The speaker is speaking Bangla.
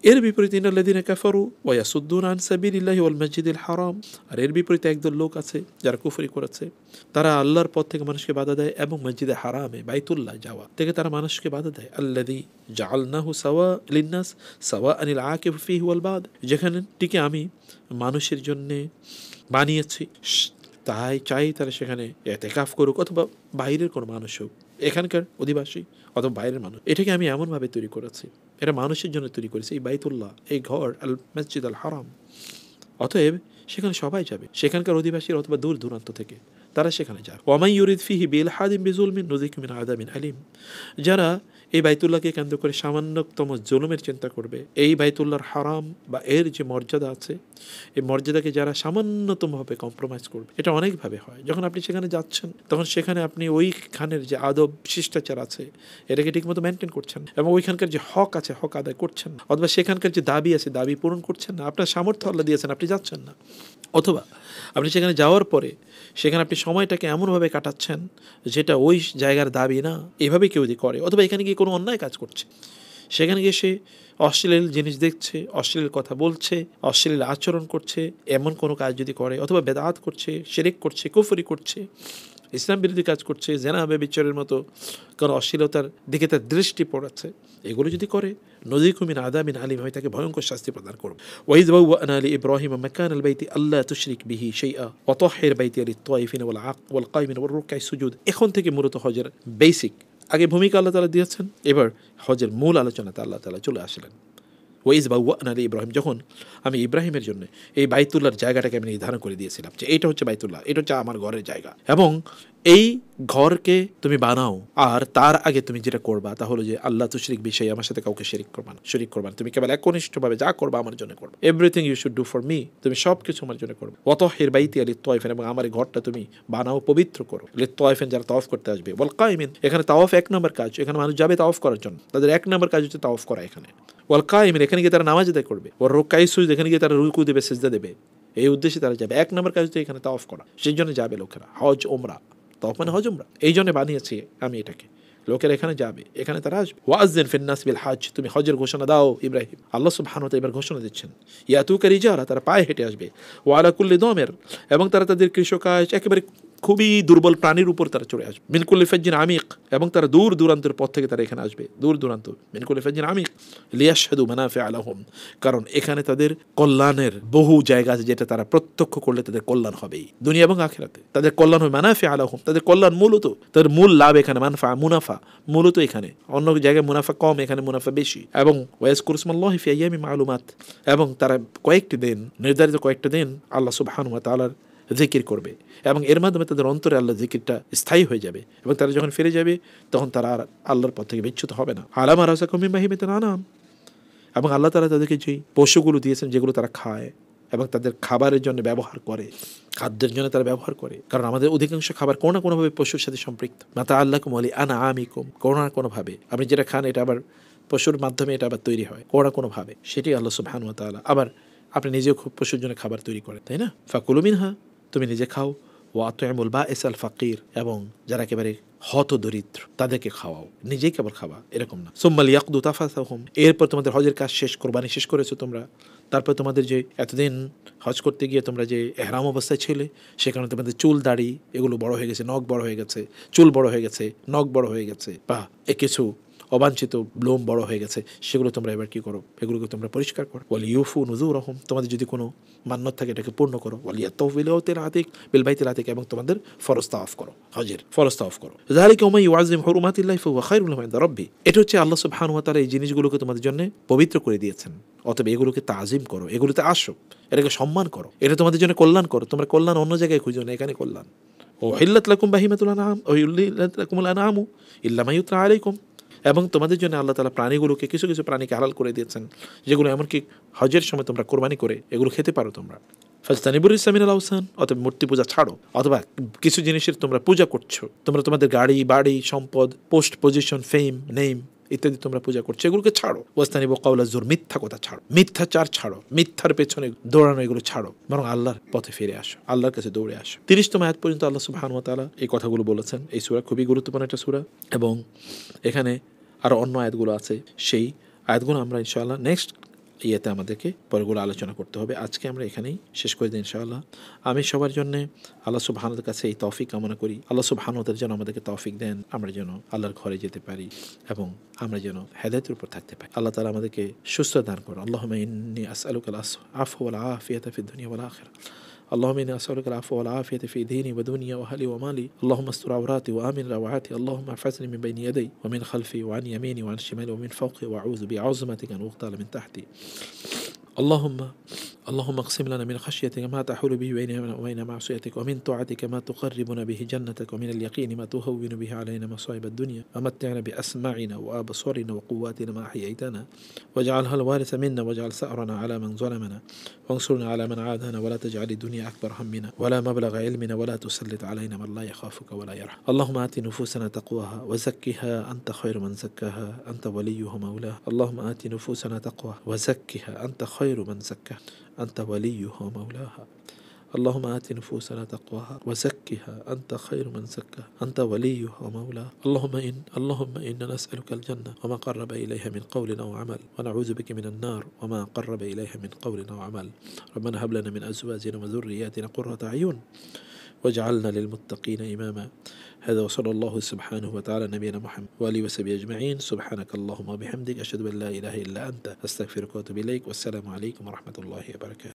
এর বিপরীতে ইন্নাল্লাযীনা কাফারু ওয়া ইয়াসুদ্দুনা আন সাবিলিল্লাহি ওয়াল মাসজিদিল হারাম, আর এর বিপরীতে একদল লোক আছে যারা কুফরি করেছে, তারা আল্লাহর পথ থেকে মানুষকে বাধা দেয় এবং মসজিদে হারামে বাইতুল্লাহ যাওয়া থেকে তারা মানুষকে বাধা দেয়। আল্লাযী জাআলনাহু সাওয়া লিন্নাস সাওয়াআনিল আকিফু ফীহি ওয়াল বাদ, যেখানে টিকে আমি মানুষের জন্য বানিয়েছি, তাই চাই তারা সেখানে ইতিকাফ করুক, অথবা বাইরের কোনো মানুষ হোক, এখানকার অধিবাসী অথবা বাইরের মানুষ। এটাকে আমি এমনভাবে তৈরি করেছি, এটা মানুষের জন্য তৈরি করেছি, এই বাইতুল্লাহ, এই ঘর আল মসজিদ আল হারাম। অতএব সেখানে সবাই যাবে, সেখানকার অধিবাসীর অথবা দূর দূরান্ত থেকে তারা সেখানে যাবে। ওয়ামাই ইউরিদ ফিহি বিলহাদিন বিজুলমিন নুযিকহু মিন আযাবিন আলিম, যারা এই বাইতুল্লাহকে কেন্দ্র করে সামান্যতম জুলুমের চিন্তা করবে, এই বাইতুল্লাহর হারাম বা এর যে মর্যাদা আছে, এই মর্যাদাকে যারা সামান্যতমভাবে কম্প্রোমাইজ করবে, এটা অনেকভাবে হয়। যখন আপনি সেখানে যাচ্ছেন তখন সেখানে আপনি ওইখানের যে আদব শিষ্টাচার আছে এটাকে ঠিকমতো মেনটেন করছেন, এবং ওইখানকার যে হক আছে হক আদায় করছেন, অথবা সেখানকার যে দাবি আছে দাবি পূরণ করছেন না। আপনার সামর্থ্য আল্লাহ দিয়েছেন, আপনি যাচ্ছেন না, অথবা আপনি সেখানে যাওয়ার পরে সেখানে আপনি সময়টাকে এমনভাবে কাটাচ্ছেন যেটা ওই জায়গার দাবি না, এভাবে কেউ যদি করে, অথবা এখানে গিয়ে কোনো অন্যায় কাজ করছে, সেখানে গিয়ে সে অশ্লীল জিনিস দেখছে, অশ্লীল কথা বলছে, অশ্লীল আচরণ করছে, এমন কোনো কাজ যদি করে, অথবা বেদাত করছে, শিরক করছে, কুফরি করছে, ইসলাম বিরোধী কাজ করছে, জেনা ব্যভিচারের মতো কারণ অশ্লীলতার দিকে তার দৃষ্টি পড়াচ্ছে, এগুলো যদি করে, নুযিকহু মিন আযাবিন আলিম, আমি তাকে ভয়ঙ্কর শাস্তি প্রদান করব। ওয়াইয বাওয়া'না লিইব্রাহিম মাকানাল বাইতি আল্লা তুশরিক বিহি শাইআ ওয়া তাহহির বাইতি লিত-তাওয়াফিন ওয়াল কায়িমিন ওয়ার রুকআই সুজুদ। এখন থেকে মূলত হজের বেসিক আগে ভূমিকা আল্লাহ তাআলা দিয়েছেন, এবার হজের মূল আলোচনাতে আল্লাহ তাআলা চলে আসলেন। ওয়াইয বাওয়া'না লিইব্রাহিম, যখন আমি ইব্রাহিমের জন্য এই বাইতুল্লাহর জায়গাটাকে আমি নির্ধারণ করে দিয়েছিলাম যে এটা হচ্ছে বাইতুল্লাহ, এটা হচ্ছে আমার ঘরের জায়গা, এবং এই ঘরকে তুমি বানাও, আর তার আগে তুমি যেটা করবা তা হলো যে আল্লাহ তুশরিক বিহি, আমার সাথে কাউকে শরীক করবা না, তুমি কেবল একনিষ্ঠভাবে যা করবা আমার জন্য করবে, everything you should do for me, তুমি সব কিছু আমার জন্য করবে। ওয়া তাহহির বাইতি লিত-তাওয়াফিন, এবং আমার এই ঘরটা তুমি বানাও, পবিত্র করো, লিত-তাওয়াফিন, যারা তাওয়াফ করতে আসবে, ওয়াল কায়িমিন, এখানে তাওয়াফ এক নম্বর কাজ, এখানে মানুষ যাবে তাওয়াফ করার জন্য, তাদের এক নম্বর কাজ হচ্ছে তাওয়াফ করা এখানে। ওয়াল কায়িমিন, এখানে গিয়ে তারা নামাজ আদায় করবে, ওয়ার রুকআই সুজুদ, এখানে গিয়ে তারা রুকু দেবে, সিজদা দেবে, এই উদ্দেশ্যে তারা যাবে। এক নম্বর কাজ হচ্ছে এখানে তাওয়াফ করা, সেই জন্য যাবে লোকেরা। হজ ওমরা, তাওয়াফ মানে হজ ওমরা, এই জন্য বানিয়েছি আমি এটাকে, লোকেরা এখানে যাবে, এখানে তারা আসবে। ওয়াযিন ফিন নাস বিল হজ, তুমি হজের ঘোষণা দাও ইব্রাহিম, আল্লাহ সুবহানাহু ওয়া তাআলা এবার ঘোষণা দিচ্ছেন, ইয়াতুকা রিজালা, তারা পায়ে হেঁটে আসবে, ওয়া আলা কুল্লি দামির, এবং তারা তাদের কৃষকাজ একেবারে খুবই দুর্বল প্রাণীর উপর তারা চড়ে আসবে, মিন কুল্লি ফাজ্জিন আমিক, এবং তারা দূর দূরান্তের পথ থেকে তারা এখানে আসবে, দূর দূরান্ত, মিন কুল্লি ফাজ্জিন আমিক, লিয়াশহাদু মানাফিআ লাহুম, কারণ এখানে তাদের কল্যাণের বহু জায়গা আছে যেটা তারা প্রত্যক্ষ করলে তাদের কল্যাণ হবেই, দুনিয়া এবং আখিরাতে তাদের কল্যাণ হবে। মানাফিআ লাহুম, তাদের কল্যাণ মূলত, তাদের মূল লাভ এখানে, মানফা মুনাফা মূলত এখানে, অন্য জায়গায় মুনাফা কম, এখানে মুনাফা বেশি। এবং ওয়াজকুরু ইসমাল্লাহি ফি আইয়ামিন মা'লুমাত, এবং তারা কয়েকটি দিন, নির্ধারিত কয়েকটা দিন আল্লাহ সুবহানাহু ওয়া তাআলার জিকির করবে, এবং এর মাধ্যমে তাদের অন্তরে আল্লাহ জিকিরটা স্থায়ী হয়ে যাবে, এবং তারা যখন ফিরে যাবে তখন তারা আর আল্লাহর পথ থেকে বিচ্যুত হবে না। আলামা রাযাকাকুম মিন বাহিমাতিল আনাম, এবং আল্লাহ তাআলা তাদেরকে যেই পশুগুলো দিয়েছেন যেগুলো তারা খায় এবং তাদের খাবারের জন্য ব্যবহার করে, খাদ্যের জন্য তারা ব্যবহার করে, কারণ আমাদের অধিকাংশ খাবার কোনো না কোনোভাবে পশুর সাথে সম্পৃক্ত। মাতাআল্লাকুম ওয়া লিআনআমিকুম, কোনো না কোনোভাবে আপনি যেটা খান এটা আবার পশুর মাধ্যমে এটা আবার তৈরি হয় কোনো না কোনোভাবে, সেটাই আল্লাহ সুবহানাহু ওয়া তাআলা। আবার আপনি নিজেও খুব পশুর জন্য খাবার তৈরি করেন, তাই না? ফাকুলু মিনহা, তুমি নিজে খাও, ওয়া আত'ইমুল বা'ইস আল ফাকির, এবং যারা একেবারে হত দরিদ্র তাদেরকে খাওয়াও, নিজেই কেবল খাওয়া এরকম না। সুম্মা লিয়াকদু তাফাসাহুম, এরপর তোমাদের হজের কাজ শেষ, কোরবানি শেষ করেছো তোমরা, তারপর তোমাদের যে এতদিন হজ করতে গিয়ে তোমরা যে ইহরাম অবস্থায় ছিলে সেখানে তোমাদের চুল দাড়ি এগুলো বড় হয়ে গেছে, নখ বড় হয়ে গেছে, চুল বড় হয়ে গেছে, নখ বড় হয়ে গেছে, বা কিছু অবাঞ্ছিত লোম বড় হয়ে গেছে, সেগুলো তোমরা এবার কি করো, এগুলোকে তোমরা পরিষ্কার করো। ওয়াল ইউফু নুযুরহুম, তোমাদের যদি কোনো মান্যত থাকে এটাকে পূর্ণ করো। ওয়াল ইয়াতাওফু বিল আতিক বিল বাইতিল আতিক, এবং তোমাদের ফরজ তাওয়াফ করো, হজের ফরজ তাওয়াফ করো। যালিকা ওয়া মান ইউআযিম হুরুমাতিল্লাহি ফাহুয়া খায়রুন লাহু ইনদা রাব্বি, এটা হচ্ছে আল্লাহ সুবহানাহু ওয়া তাআলা এই জিনিসগুলোকে তোমাদের জন্য পবিত্র করে দিয়েছেন, অতএব এগুলোকে তাজিম করো, এগুলোতে আসো, এটাকে সম্মান করো, এটা তোমাদের জন্য কল্যাণ করো। তোমরা কল্যাণ অন্য জায়গায় খুঁজো না, এখানে কল্যাণ। উহিল্লাত লাকুম বাহিমাতুল আনআম ওয়া উহিল্লাত লাকুমুল আনআমু ইল্লা মা ইউতলা আলাইকুম, এবং তোমাদের জন্য আল্লাহ তাআলা প্রাণীগুলোকে, কিছু কিছু প্রাণীকে হালাল করে দিয়েছেন যেগুলো এমনকি হজের সময় তোমরা কোরবানি করে এগুলো খেতে পারো তোমরা। ফাজতানিবুর রিজসা মিনাল আওসান, অথবা মূর্তি পূজা ছাড়ো, অথবা কিছু জিনিসের তোমরা পূজা করছো, তোমরা তোমাদের গাড়ি বাড়ি সম্পদ পোস্ট পজিশন ফেম নেম ইত্যাদি তোমরা পূজা করছো, এগুলোকে ছাড়ো। ওয়াজতানিবু কাওলা জুর, মিথ্যা কথা ছাড়ো, মিথ্যাচার ছাড়ো, মিথ্যার পেছনে দৌড়ানো এগুলো ছাড়ো, বরং আল্লাহর পথে ফিরে আসো, আল্লাহর কাছে দৌড়ে আসো। 30তম আয়াত পর্যন্ত আল্লাহ সুবহানাহু ওয়া তাআলা এই কথাগুলো বলেছেন। এই সূরা খুবই গুরুত্বপূর্ণ একটা সূরা, এবং এখানে আরও অন্য আয়াতগুলো আছে, সেই আয়াতগুলো আমরা ইনশাআল্লাহ নেক্সট ইয়েতে আমাদেরকে পরগুলো আলোচনা করতে হবে। আজকে আমরা এখানেই শেষ করে দিই ইনশাআল্লাহ। আমি সবার জন্যে আল্লাহ সুবহানাহুর কাছে এই তৌফিক কামনা করি। আল্লাহ সুবহানাহু যেন আমাদেরকে তৌফিক দেন, আমরা যেন আল্লাহর ঘরে যেতে পারি এবং আমরা যেন হেদায়েতের উপর থাকতে পারি। আল্লাহ তাআলা আমাদেরকে সুস্থ দান করুন। আল্লাহুম্মা ইন্নী আসআলুকাল আফওয়া ওয়াল আফিয়াতা ফিদ দুনিয়া ওয়াল আখিরাহ। اللهم إني أسألك العفو والعافية في ديني ودنيا وأهلي ومالي. اللهم استر عوراتي وآمن روعاتي. اللهم احفظني من بين يدي ومن خلفي وعن يميني وعن شمالي ومن فوقي وأعوذ بعظمتك أن أغتال من تحتي. اللهم اقسم لنا من خشيتك ما تحول به بيننا وبين معصيتك ومن طاعتك ما تقربنا به جنتك ومن اليقين ما تهون به علينا مصائب الدنيا ومتعنا بأسماعنا وأبصارنا وقواتنا ما أحييتنا واجعلها الوارث منا واجعل ثأرنا على من ظلمنا وانصرنا على من عادانا ولا تجعل الدنيا أكبر همنا ولا مبلغ علمنا ولا تسلط علينا من لا يخافك ولا يرحم. اللهم آت نفوسنا تقواها وزكها أنت خير من زكاها أنت وليها مولاها. اللهم آت نفوسنا تقواها وزكها أنت خير من زكاها أنت وليها مولاها. اللهم آت نفوسنا تقواها وزكها أنت خير من زكاها أنت وليها ومولاها. اللهم إنا نسألك الجنة وما قرب إليها من قول أو عمل ونعوذ بك من النار وما قرب إليها من قول أو عمل. ربنا هب لنا من أزواجنا وذرياتنا قرة أعين واجعلنا للمتقين إماما. هذا وصلى الله سبحانه وتعالى نبينا محمد وآله وصحبه أجمعين. سبحانك اللهم وبحمدك أشهد أن لا إله إلا أنت أستغفرك وأتوب إليك. والسلام عليكم ورحمة الله وبركاته.